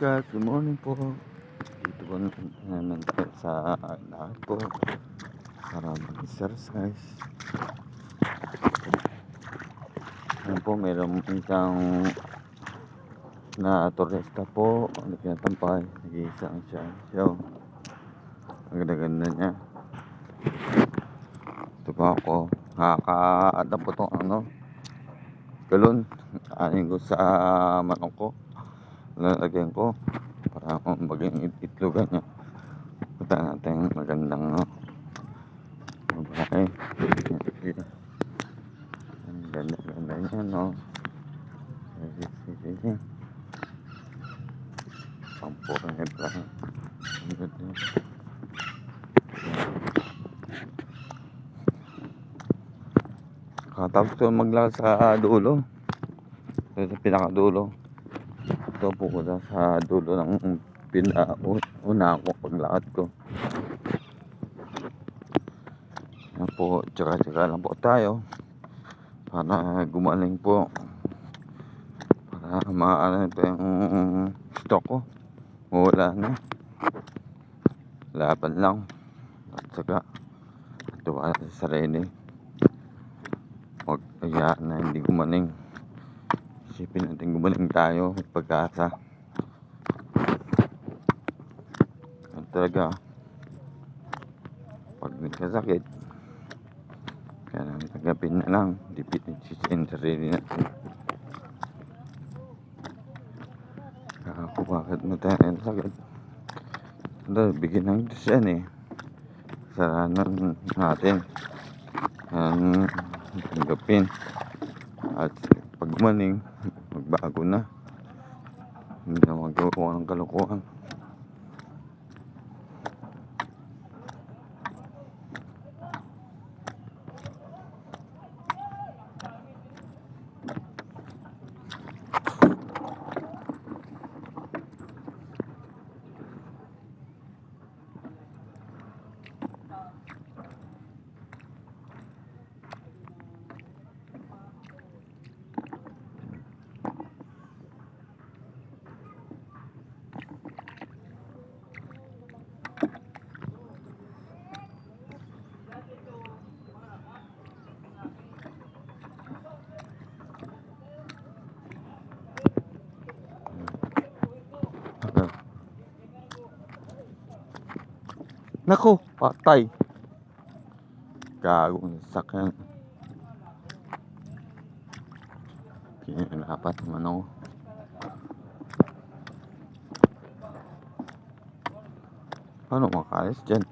guys, good morning po. Dito po naman tayo sa lahat po para mag-exercise. Ayan po, mayroong isang na turista po nagtatampay, nag-iisang siya. Ang ganda-ganda niya. Ito po ako, nakakaadap po itong galon. Anin ko sa manok ko, lalagyan ko para maging itlogan niya. Punta natin magandang babae. Ang ganda niya, no? Pampurang ito. Ang ganda. Katapos ko maglakad sa dulo. Sa pinakadulo. Ito po ko sa dulo ng una ko paglakad ko. Yan po, tsaka lang po tayo para gumaling po, para maano ito yung stock ko, wala na, laban lang at saka tuwa sa sarili, huwag kaya na hindi gumaling. Isipin natin gumaling tayo, pag-asa at talaga pag nagkasakit kaya namin tagapin na lang, di pinagsisin sarili natin. Kung bakit mo tayo ang sakit, bigyan ng Diyos yan eh. Kasalanan natin ang tanggapin at pag gumaling magbago na, hindi na magawa ng kalokohan. Nako, patay. Gagong sakyan. Pinanapat naman ako. Paano makalis dyan?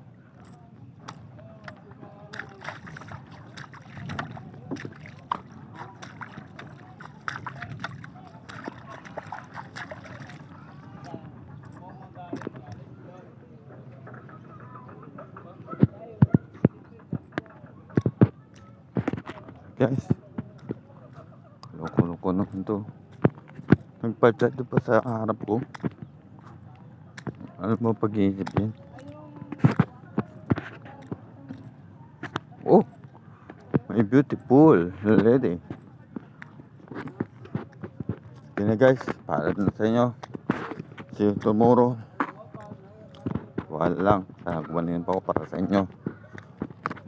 Guys, loko-loko naman to. Nagpadjad pa sa harap ko. Ano mo pag-iisip yan? Oh, may beautiful lady. Yun na guys, para na sa inyo. See you tomorrow. Wala lang, gumanin pa ako para sa inyo.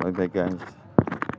Bye bye guys.